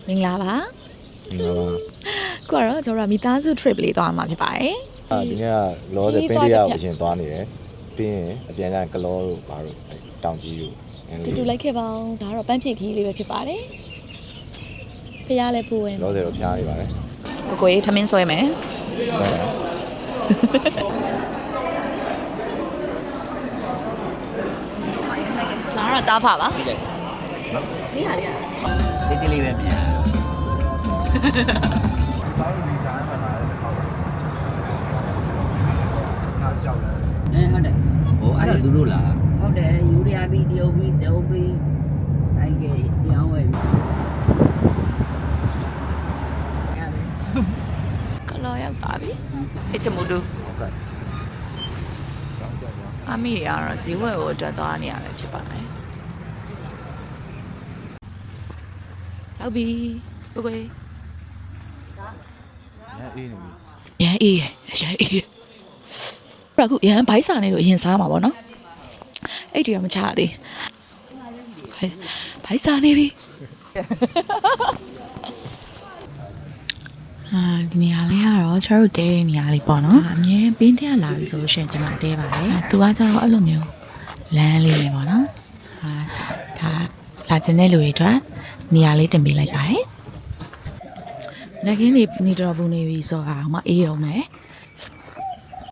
မင်္ဂလာပါ မင်္ဂလာပါ ကိုကတော့ကျွန်တော်မိသားစု trip လေးသွားမှာဖြစ်ပါတယ် ဒီနေ့ကလောတဲ့ပင်းတရကိုအရင်သွားနေတယ်ပြီးရင်အပြန်ကျကလောတို့ဘာလို့တောင်ကြီးတို့ တူလိုက်ခဲ့ပါအောင်ဒါကတော့ပန်းဖြည့်ခီးလေးပဲဖြစ်ပါတယ်ဖះလဲပို့ဝင် လောတဲ့တော့ဖျားနေပါတယ် ကိုကြီးထမင်းဆွဲမယ်ကျွန်တော်တားဖပါနေရလေး တိတိလေးပဲပြန် ကြောက်တယ် ဟုတ်တယ်ဟိုအဲ့ဒါသူတို့လားဟုတ်တယ်ယူရီးယားဗီဒီယိုဗီတိုဗီဆိုင်ကပြောင်းဝယ်ရတယ် ကလောရောက်ပါပြီအချမူတူ ဟုတ်ကဲ့ကြောက်ကြရ အမိတွေကတော့ဈေးဝယ်ကိုအတွက်သွားနေရပဲဖြစ်ပါမယ်ဟုတ်ပြီကိုကို အေးနေပြီ ရန်အေးရန်အေးရအခုရန်ဘိုက်စာနေလို့အရင်စားမှာပေါ့နော်အဲ့ဒီတော့မချရသေးဘိုက်စာနေပြီဒီနေရာလေးကတော့ချောတို့တဲတဲ့နေရာလေးပေါ့နော်အမြဲပင်းတက်လာပြီဆိုလို့ရှိရင်ကျွန်တော်တဲပါတယ်သူကကျတော့အဲ့လိုမျိုးလမ်းလေးလေးပေါ့နော်ဒါလာကျင်တဲ့လူတွေအတွက်နေရာလေးတင်ပေးလိုက်ပါတယ်လက်ခင်းတွေနေတော်ပူနေပြီဆိုတော့မှအေးအောင်မယ်။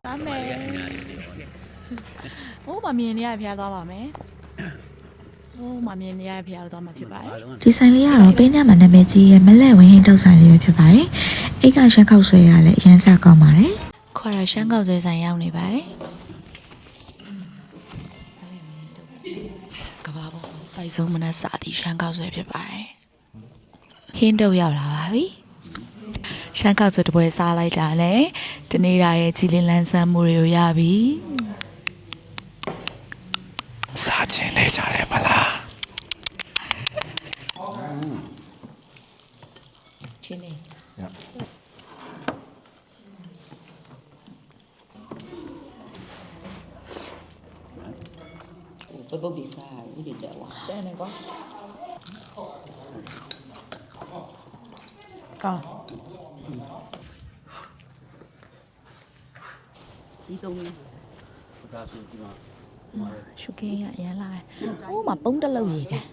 အမေ။ဟိုမမြင်နေရဖျားသွားပါမယ်။ဟိုမမြင်နေရဖျားသွားမှာဖြစ်ပါတယ်။ ဒီဆိုင်လေးကတော့ပင်းထဲမှာနာမည်ကြီးရဲ့မလက်ဝင်းဟင်းတောက်ဆိုင်လေးပဲဖြစ်ပါတယ်။အိတ်ကရှမ်းခောက်ဆွဲရလဲအရင်စကောင်းပါတယ်။ ခေါ်ရရှမ်းကောက်ဆွဲဆိုင်ရောက်နေပါတယ်။ကဘာပေါ်ဖိုက်ဆုံးမနဲ့စာတီရှမ်းကောက်ဆွဲဖြစ်ပါတယ်။ဟင်းတုပ်ရောက်လာပါပြီ။ရှမ်းကောက်ဆွဲတပွဲစားလိုက်တာနဲ့တနေ့တာရဲ့ကြည်လင်းလန်းဆန်းမှုတွေကိုရပြီ။စားခြင်းနေကြတယ်မလားချင်းနေ ည ပုတ်ဒီစားဦးဒီကြောက် တဲ့နေကောကောင်း ဒီဆုံးလေး ရှုကင်းရရမ်းလာတယ်ဟိုးမှာပုံးတလုံးရေကန်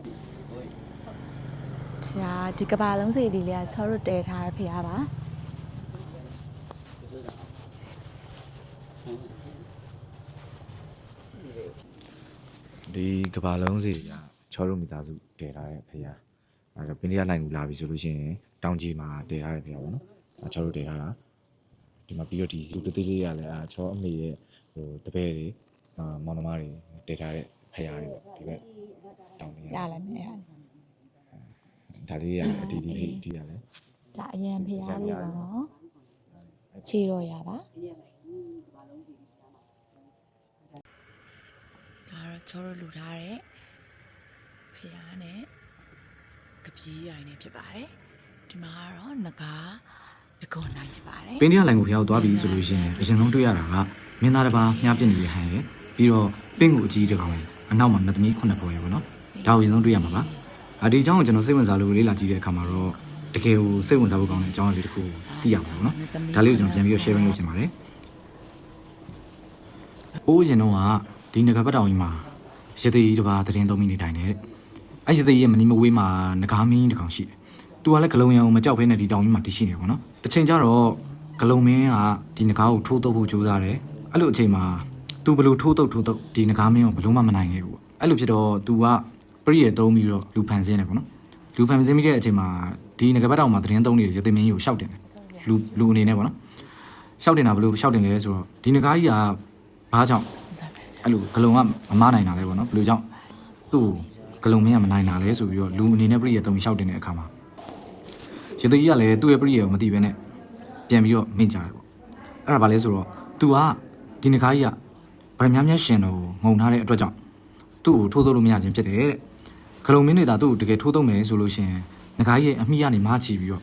ဒီကဘာလုံးစီလေးလေးကချောတို့တဲထားရဖရားပါဒီကဘာလုံးစီကချောတို့မိသားစုတည်ထားတဲ့ဖျားအဲ့တော့ပင်းတရနိုင်ကူလာပြီဆိုလို့ရှိရင်တောင်ကြီးမှာတည်ထားတဲ့ဖျားပေါ့နော်အဲ့ချောတို့တည်ထားတာဒီမှာပြီးတော့ဒီစုတသေးလေးရလဲချောအမေရဲ့ဟိုတပည့်တွေမောင်နှမတွေတည်ထားတဲ့ဖျားတွေပေါ့ဒီဘက်တောင်ကြီး ရလိုက်မယ် ဒါလေးရအတီးတီးတီးရလဲ ဒါအရင်ဖရားလေးပါနော်ခြေတော့ရပါဒါတော့ချောတို့လူထားတဲ့ဖရားနဲ့ကပီးရိုင်းနေဖြစ်ပါတယ်ဒီမှာကတော့ငကားတကွန်နိုင်ဖြစ်ပါတယ် ပင်းတရလိုင်ကိုဖျောက်သွားပြီဆိုလို့ရှိရင်အရင်ဆုံးတွေ့ရတာကမင်းသားတစ်ပါးမြားပြစ်နေတဲ့ဟန်ရဲ့ပြီးတော့ပင်းကိုအကြီးတစ်ကောင်ရဲ့အနောက်မှာနှစ်သမီး9ပေါ်ရဲ့ပေါ့နော်ဒါကိုအရင်ဆုံးတွေ့ရမှာပါဒီအကြောင်းကိုကျွန်တော်စိတ်ဝင်စားလို့လေ့လာကြည့်တဲ့အခါမှာတော့တကယ်ကိုစိတ်ဝင်စားဖို့ကောင်းတဲ့အကြောင်းအရာလေးတစ်ခုသိရမှာပေါ့နော်ဒါလေးကိုကျွန်တော်ပြန်ပြီး sharing လုပ်ချင်ပါတယ်အိုးရင်တော့ကဒီငကပတ်တောင်ကြီးမှာရသေးကြီးတစ်ပါးသတင်းသုံးမိနေတိုင်းနဲ့အဲ့ရသေးကြီးရဲ့မနီမဝေးမှာငကားမင်းတစ်ကောင်ရှိတယ်သူကလည်းဂလုံရံအောင်မကြောက်ဖဲနဲ့ဒီတောင်ကြီးမှာတည်ရှိနေပေါ့နော်တစ်ချိန်ကျတော့ဂလုံမင်းကဒီငကားကိုထိုးတုပ်ဖို့ကြိုးစားတယ်အဲ့လိုအချိန်မှာသူဘလို့ထိုးတုပ်ဒီငကားမင်းကိုဘလို့မှမနိုင်ခဲ့ဘူးအဲ့လိုဖြစ်တော့သူကပရိယေသုံးပြီးတော့လူဖန်ဆင်းတယ်ပေါ့နော်လူဖန်ဆင်းပြီးတဲ့အချိန်မှာဒီငကပတ်တောင်မှာသတင်းသုံးနေတဲ့ရသေးမင်းကြီးကိုရှောက်တင်တယ်လူအနေနဲ့ပေါ့နော်ရှောက်တင်တာဘလို့ရှောက်တင်လဲဆိုတော့ဒီငကားကြီးကဘာကြောင့်အဲ့လိုဂလုံကမမနိုင်တာလဲပေါ့နော်ဘလို့ကြောင့်သူ့ဂလုံမင်းကမနိုင်တာလဲဆိုပြီးတော့လူအနေနဲ့ပရိယေသုံးပြီးရှောက်တင်တဲ့အခါမှာရသေးကြီးကလည်းသူ့ရဲ့ပရိယေကိုမသိဘဲနဲ့ပြန်ပြီးတော့မိန့်ကြတယ်ပေါ့အဲ့ဒါဘာလဲဆိုတော့ तू ကဒီငကားကြီးကဗရမများရှင်တော့ငုံထားတဲ့အတွက်ကြောင့်သူ့ကိုထိုးထုတ်လို့မရခြင်းဖြစ်တယ်တဲ့ဂလုံမင်းနေတာသူ့ကိုတကယ်ထိုးထုတ်မယ်ဆိုလို့ရှိရင်ငကားကြီးရဲ့အမိကနေမချီပြီးတော့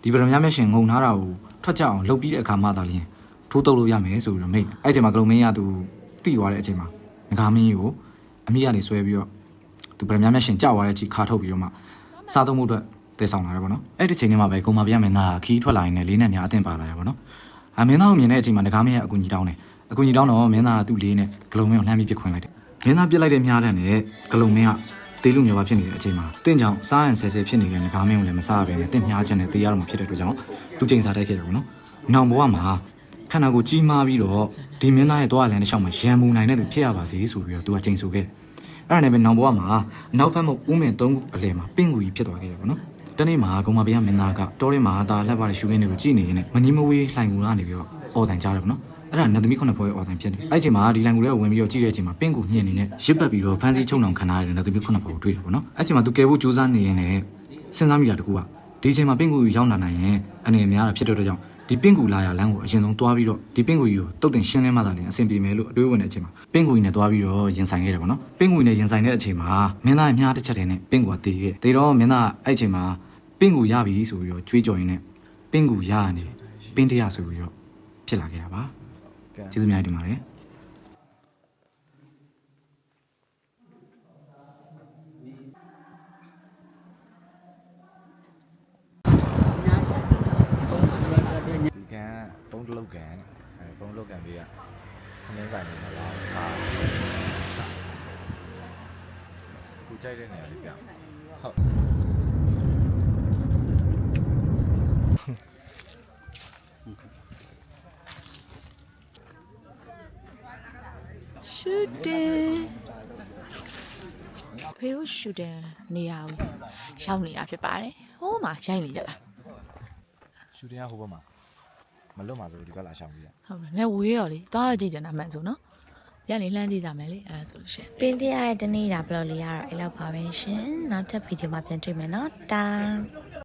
ဒီဗရမများရှင်ငုံထားတာကိုထွက်ကြအောင်လှုပ်ပြီးတဲ့အခါမှသာလျှင်ထိုးထုတ်လို့ရမယ်ဆိုပြီးတော့မိန့်အဲ့အချိန်မှာဂလုံမင်းကသူတိသွားတဲ့အချိန်မှာငကားမင်းကိုအမိကနေဆွဲပြီးတော့သူဗရမများရှင်ကြောက်သွားတဲ့အချိန်ခါထုတ်ပြီးတော့မှစားသုံးမှုအတွက် တည်ဆောင်လာတယ်ပေါ့နော်အဲ့ဒီချိန်ထဲမှာပဲကိုမာပြမင်းသားခီးထွက်လာရင်လည်းလေးနဲ့များအသင့်ပါလာတယ်ပေါ့နော်မင်းသားကိုမြင်တဲ့အချိန်မှာငကားမင်းရဲ့အကူကြီးတောင်းတယ်အကူကြီးတောင်းတော့မင်းသားကသူ့လေးနဲ့ဂလုံမင်းကိုလှမ်းပြီးပြစ်ခွင်လိုက်တယ်မင်းသားပြစ်လိုက်တဲ့မြားတန်းနဲ့ဂလုံမင်းကတေးလူမျိုးပါဖြစ်နေတဲ့အချိန်မှာတင့်ကြောင့်စားရန်ဆဲဆဲဖြစ်နေတဲ့ငကားမင်းကိုလည်းမစားဘဲနဲ့တင့်မြားချက်နဲ့တေးရတော့မှဖြစ်တဲ့အတွက်ကြောင့်သူချိန်စားတိုက်ခဲ့တယ်ပေါ့နော်နောင်ဘဝမှာခန္ဓာကိုယ်ကြီးမားပြီးတော့ဒီမင်းသားရဲ့တွားလန်တစ်လျှောက်မှာရံမူနိုင်တဲ့သူဖြစ်ရပါစေဆိုပြီးတော့သူကချိန်ဆခဲ့အဲ့ဒါနဲ့ပဲနောင်ဘဝမှာနောက်ဖက်မှုဦးမင်သုံးအလဲမှာပင့်ကူကြီးဖြစ်သွားခဲ့တယ်ပေါ့နော်တနေ့မှာဂုံမဘေးကမင်းသားကတောထဲမှာဒါလက်ပါတဲ့ရှူခင်းတွေကိုကြည့်နေရင်မနီးမဝေးလှိုင်ကူကနေပြီးတော့အော်တန်ကြတယ်ပေါ့နော်အဲ့ဒါနတ်သမီးခုနှစ်ဖွဲ့အော်တန်ဖြစ်နေအဲ့ချိန်မှာဒီလှိုင်ကူတွေကဝင်ပြီးတော့ကြည့်တဲ့အချိန်မှာပင့်ကူညှင်နေနဲ့ရစ်ပတ်ပြီးတော့ဖမ်းဆီးချုံနှောင်ခံထားရတဲ့နတ်သမီးခုနှစ်ဖွဲ့ကိုတွေ့တယ်ပေါ့နော်အဲ့ချိန်မှာသူကယ်ဖို့ကြိုးစားနေရင်လည်းစဉ်းစားမိတာတကူကဒီချိန်မှာပင့်ကူရောက်လာနိုင်ရင်အနေနဲ့များတာဖြစ်တဲ့အတွက်ကြောင့်ဒီပင့်ကူလာရလမ်းကိုအရင်ဆုံးတွားပြီးတော့ဒီပင့်ကူကြီးကိုတုတ်တင်ရှင်းလင်းမှသာလည်းအဆင်ပြေမယ်လို့အတွေးဝင်တဲ့အချိန်မှာပင့်ကူကြီးနဲ့တွားပြီးတော့ရင်ဆိုင်ခဲ့တယ်ပေါ့နော်ပင့်ကူကြီးနဲ့ရင်ဆိုင်တဲ့အချိန်မှာမင်းသားရဲ့မြားတစ်ချက်တည်းနဲ့ပင့်ကူကတေးခဲ့တေးတော့မင်းသားအဲ့ချိန်မှာပင့်ကူရပြီဆိုပြီးတော့ကြွေးကြော်ရင်းနဲ့ပင့်ကူရရနေပင့်တရားဆိုပြီးတော့ဖြစ်လာခဲ့တာပါကျေးဇူးများတင်ပါတယ်ဒီကန်ပုံးတလုတ်ကန်ပုံးလုတ်ကန်လေးကခင်းဆိုင်နေမှာလားစားကိုကြိုက်တဲ့နေရာလေးပြဟုတ် ရှူတင်ဖေတို့ရှူတင်နေရာကိုရောက်နေတာဖြစ်ပါတယ်ဟိုးမှာရိုက်နေကြတာ ရှူတင်ကဟိုဘက်မှာမလွတ်မှာဆိုဒီဘက်လာရှောင်ပြီးရ ဟုတ်တယ်နဲ့ဝေးရောလေသွားရကြည့်ကြတာမှန်ဆိုနော်ပြန်နေလှမ်းကြည့်ကြမယ်လေအဲဒါဆိုလို့ရှိရင် ပင်တရားရဲ့တနေ့တာဘလော့လေးကတော့အဲ့လောက်ပါပဲရှင်နောက်ထပ်ဗီဒီယိုမှာပြန်တွေ့မယ်နော်တာ